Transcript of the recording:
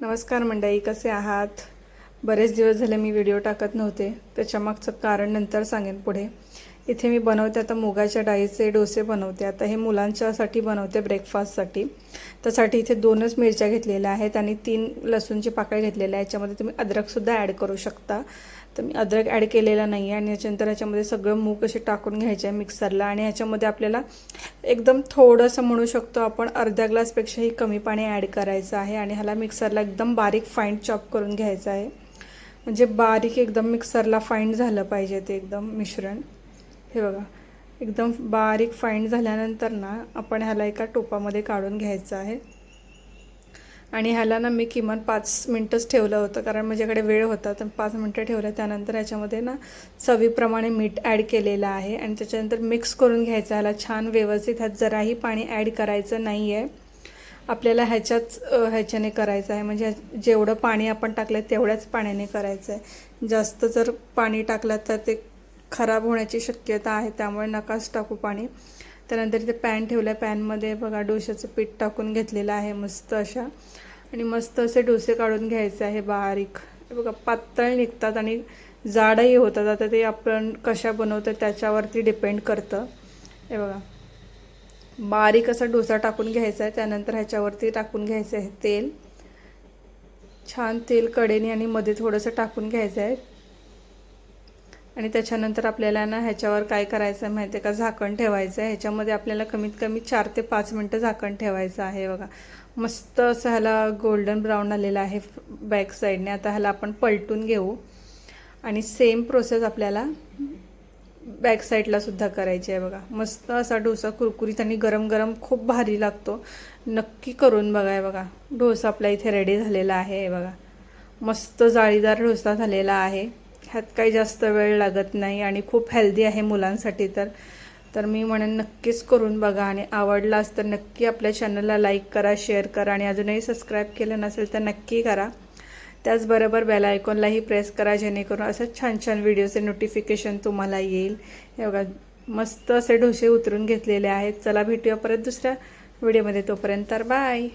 नमस्कार मंडळी, कसे आहात? बरेच दिवस झाले मी व्हिडिओ टाकत नव्हते. त्याच्यामागचं कारण नंतर सांगेन पुढे. इथे मी बनवते आता मुगाच्या डाळीचे डोसे बनवते. आता हे मुलांच्यासाठी बनवते, ब्रेकफास्टसाठी. त्यासाठी इथे 2च मिरच्या घेतलेल्या आहेत आणि 3 लसूणची पाकळ्या घेतलेल्या आहेत. याच्यामध्ये तुम्ही अद्रकसुद्धा ॲड करू शकता. तर मी अद्रक ॲड केलेला नाही आहे. आणि याच्यानंतर याच्यामध्ये सगळं मूग असे टाकून घ्यायचे आहे मिक्सरला. आणि ह्याच्यामध्ये आपल्याला एकदम थोडंसं म्हणू शकतो आपण अर्धा ग्लासपेक्षाही कमी पाणी ॲड करायचं आहे. आणि ह्याला मिक्सरला एकदम बारीक फाईन चॉप करून घ्यायचं आहे. म्हणजे बारीक एकदम मिक्सरला फाईन झालं पाहिजे ते एकदम मिश्रण. हे बघा, एकदम बारीक फाईन झाल्यानंतर ना आपण ह्याला एका टोपामध्ये काढून घ्यायचं आहे. आणि ह्याला ना मी किमान 5 मिनटंच ठेवलं होतं, कारण माझ्याकडे वेळ होता. तर 5 मिनटं ठेवलं. त्यानंतर ह्याच्यामध्ये ना चवीप्रमाणे मीठ ॲड केलेलं आहे. आणि त्याच्यानंतर मिक्स करून घ्यायचं ह्याला छान व्यवस्थित. ह्यात जराही पाणी ॲड करायचं नाही आहे. आपल्याला ह्याच्याने करायचं आहे. म्हणजे जेवढं पाणी आपण टाकलं आहे तेवढ्याच पाण्याने करायचं आहे. जास्त जर पाणी टाकलं तर ते खराब होण्याची शक्यता आहे, त्यामुळे नकाच टाकू पाणी. त्यानंतर इथे पॅन ठेवलं आहे. पॅनमध्ये बघा डोश्याचं पीठ टाकून घेतलेलं आहे मस्त अशा. आणि मस्त असे डोसे काढून घ्यायचे आहे बारीक. हे बघा पातळ निघतात आणि जाडही होतात. आता ते आपण कशा बनवतो त्याच्यावरती डिपेंड करतं. हे बघा, बारीक असा डोसा टाकून घ्यायचा आहे. त्यानंतर ह्याच्यावरती टाकून घ्यायचं आहे तेल. छान तेल कडेने आणि मध्ये थोडंसं टाकून घ्यायचं आहे. आणि त्याच्यानंतर आपल्याला ना ह्याच्यावर काय करायचं आहे माहिती आहे का, झाकण ठेवायचं आहे. ह्याच्यामध्ये आपल्याला कमीत कमी 4 ते 5 मिनटं झाकण ठेवायचं आहे. बघा मस्त असं ह्याला गोल्डन ब्राऊन आलेलं आहे बॅक साईडने. आता ह्याला आपण पलटून घेऊ आणि सेम प्रोसेस आपल्याला बॅक साईडला सुद्धा करायची आहे. बघा मस्त असा डोसा कुरकुरीत आणि गरम गरम खूप भारी लागतो. नक्की करून बघा. बघा डोसा आपला इथे रेडी झालेला आहे. बघा मस्त जाळीदार डोसा झालेला आहे. ह्यात काही जास्त वेळ लागत नाही आणि खूप हेल्दी आहे मुलांसाठी. तर मी म्हणेन नक्कीच करून बघा. आणि आवडलाच तर नक्की आपल्या चॅनलला लाईक करा, शेअर करा. आणि अजूनही सबस्क्राईब केलं नसेल तर नक्की करा. त्याचबरोबर बेल आयकॉनलाही प्रेस करा, जेणेकरून असं छान छान व्हिडिओचे नोटिफिकेशन तुम्हाला येईल. हे बघा मस्त असे डोसे उतरून घेतलेले आहेत. चला भेटूया परत दुसऱ्या व्हिडिओमध्ये. तोपर्यंत तर बाय.